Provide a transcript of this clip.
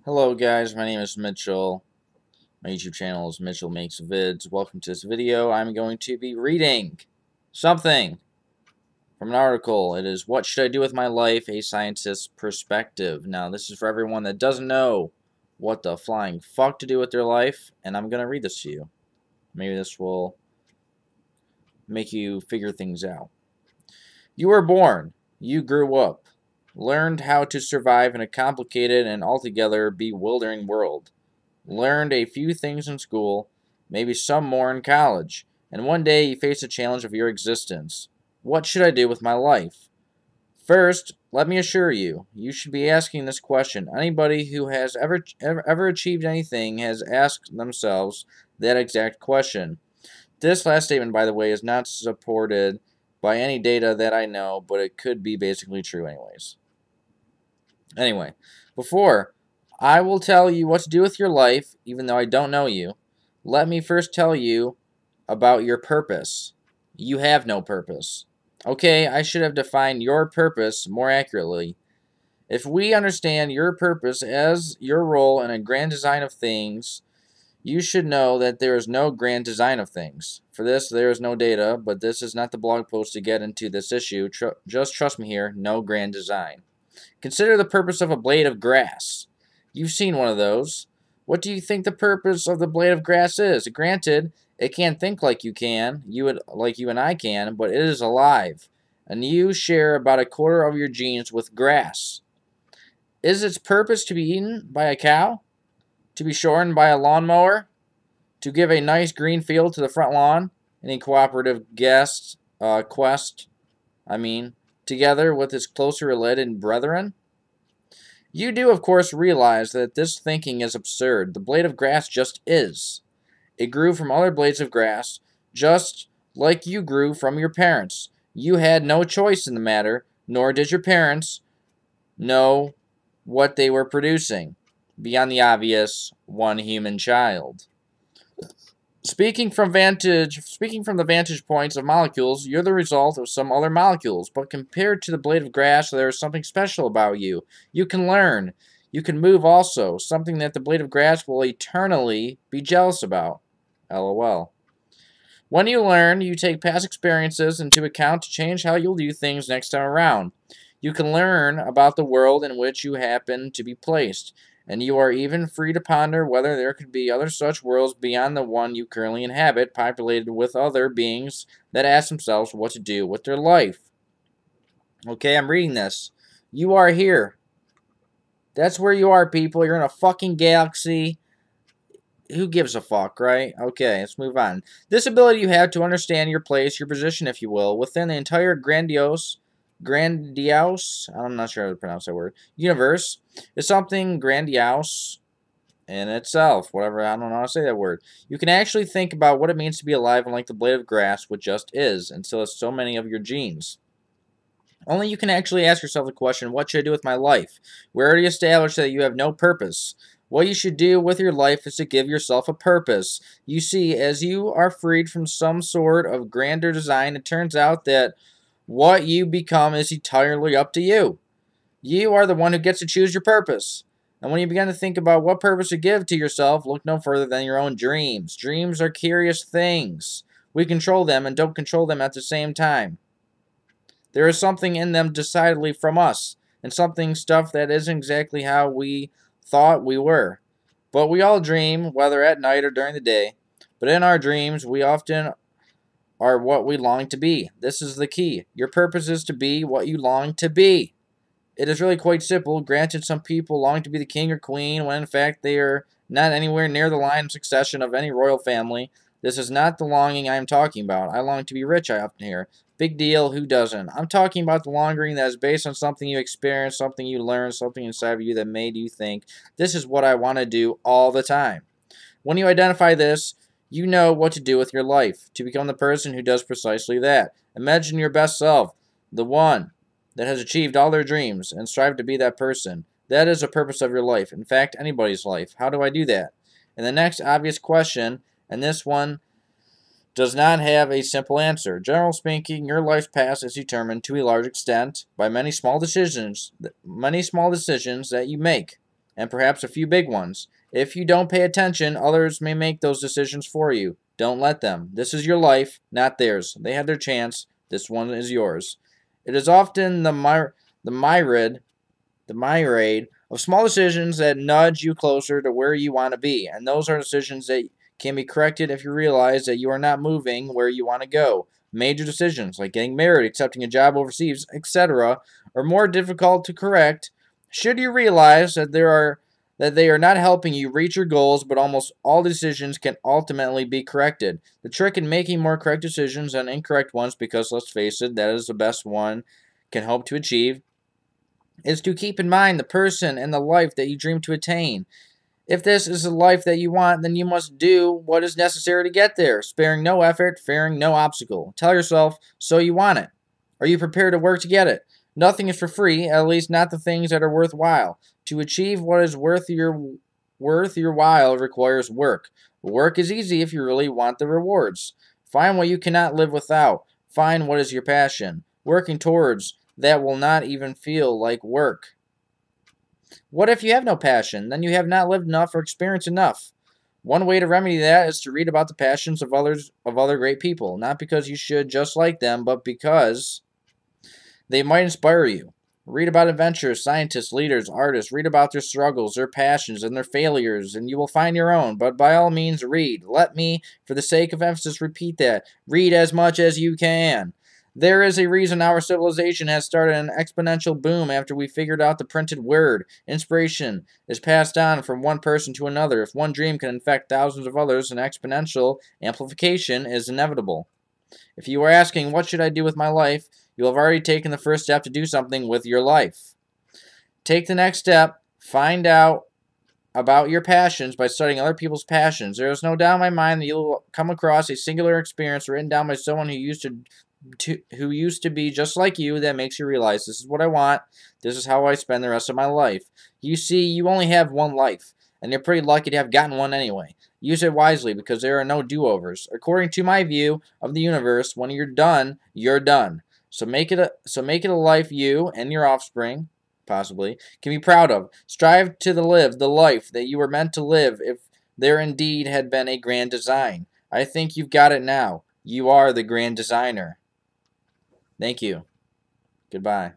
Hello guys, my name is Mitchell. My YouTube channel is Mitchell Makes Vids. Welcome to this video. I'm going to be reading something from an article. It is What Should I Do With My Life? A Scientist's Perspective. Now this is for everyone that doesn't know what the flying fuck to do with their life, and I'm going to read this to you. Maybe this will make you figure things out. You were born. You grew up. Learned how to survive in a complicated and altogether bewildering world. Learned a few things in school, maybe some more in college, and one day you face the challenge of your existence. What should I do with my life? First, let me assure you, you should be asking this question. Anybody who has ever achieved anything has asked themselves that exact question. This last statement, by the way, is not supported by any data that I know, but it could be basically true anyways. Anyway, before I will tell you what to do with your life, even though I don't know you, let me first tell you about your purpose. You have no purpose. Okay, I should have defined your purpose more accurately. If we understand your purpose as your role in a grand design of things, you should know that there is no grand design of things. For this, there is no data, but this is not the blog post to get into this issue. Just trust me here, no grand design. Consider the purpose of a blade of grass. You've seen one of those. What do you think the purpose of the blade of grass is? Granted, it can't think like you and I can, but it is alive. And you share about a quarter of your genes with grass. Is its purpose to be eaten by a cow? To be shorn by a lawnmower? To give a nice green field to the front lawn? Any cooperative quest, together with its closer related brethren? You do, of course, realize that this thinking is absurd. The blade of grass just is. It grew from other blades of grass, just like you grew from your parents. You had no choice in the matter, nor did your parents know what they were producing, beyond the obvious, one human child. Speaking from the vantage points of molecules, you're the result of some other molecules, but compared to the blade of grass, there is something special about you. You can learn. You can move also, something that the blade of grass will eternally be jealous about. LOL. When you learn, you take past experiences into account to change how you'll do things next time around. You can learn about the world in which you happen to be placed, and you are even free to ponder whether there could be other such worlds beyond the one you currently inhabit, populated with other beings that ask themselves what to do with their life. Okay, I'm reading this. You are here. That's where you are, people. You're in a fucking galaxy. Who gives a fuck, right? Okay, let's move on. This ability you have to understand your place, your position, if you will, within the entire grandiose, I'm not sure how to pronounce that word, universe, is something grandiose in itself. Whatever, I don't know how to say that word. You can actually think about what it means to be alive and like the blade of grass, which just is, and still has so many of your genes. Only you can actually ask yourself the question, what should I do with my life? We already established that you have no purpose. What you should do with your life is to give yourself a purpose. You see, as you are freed from some sort of grander design, it turns out that what you become is entirely up to you. You are the one who gets to choose your purpose. And when you begin to think about what purpose to give to yourself, look no further than your own dreams. Dreams are curious things. We control them and don't control them at the same time. There is something in them decidedly from us, and stuff that isn't exactly how we thought we were. But we all dream, whether at night or during the day. But in our dreams, we often are what we long to be. This is the key. Your purpose is to be what you long to be. It is really quite simple. Granted, some people long to be the king or queen, when in fact they are not anywhere near the line of succession of any royal family. This is not the longing I am talking about. I long to be rich, I often hear. Big deal, who doesn't? I'm talking about the longing that is based on something you experienced, something you learned, something inside of you that made you think, this is what I want to do all the time. When you identify this, you know what to do with your life, to become the person who does precisely that. Imagine your best self, the one that has achieved all their dreams, and strive to be that person. That is the purpose of your life. In fact, anybody's life. How do I do that? And the next obvious question, and this one does not have a simple answer. General speaking, your life's path is determined to a large extent by many small decisions that you make. and perhaps a few big ones. If you don't pay attention, others may make those decisions for you. Don't let them. This is your life, not theirs. They had their chance. This one is yours. It is often the myriad of small decisions that nudge you closer to where you want to be, and those are decisions that can be corrected if you realize that you are not moving where you want to go. Major decisions like getting married, accepting a job overseas, etc., are more difficult to correct should you realize that they are not helping you reach your goals, but almost all decisions can ultimately be corrected. The trick in making more correct decisions than incorrect ones, because let's face it, that is the best one can hope to achieve, is to keep in mind the person and the life that you dream to attain. If this is the life that you want, then you must do what is necessary to get there, sparing no effort, fearing no obstacle. Tell yourself, so you want it. Are you prepared to work to get it? Nothing is for free, at least not the things that are worthwhile. To achieve what is worth your while requires work. Work is easy if you really want the rewards. Find what you cannot live without. Find what is your passion. Working towards that will not even feel like work. What if you have no passion? Then you have not lived enough or experienced enough. One way to remedy that is to read about the passions of other great people, not because you should just like them, but because they might inspire you. Read about adventurers, scientists, leaders, artists. Read about their struggles, their passions, and their failures, and you will find your own. But by all means, read. Let me, for the sake of emphasis, repeat that. Read as much as you can. There is a reason our civilization has started an exponential boom after we figured out the printed word. Inspiration is passed on from one person to another. If one dream can infect thousands of others, an exponential amplification is inevitable. If you are asking, what should I do with my life? You have already taken the first step to do something with your life. Take the next step. Find out about your passions by studying other people's passions. There is no doubt in my mind that you will come across a singular experience written down by someone who used to be just like you that makes you realize, this is what I want. This is how I spend the rest of my life. You see, you only have one life, and you're pretty lucky to have gotten one anyway. Use it wisely, because there are no do-overs. According to my view of the universe, when you're done, you're done. So make it a life you and your offspring, possibly, can be proud of. Strive to live the life that you were meant to live if there indeed had been a grand design. I think you've got it now. You are the grand designer. Thank you. Goodbye.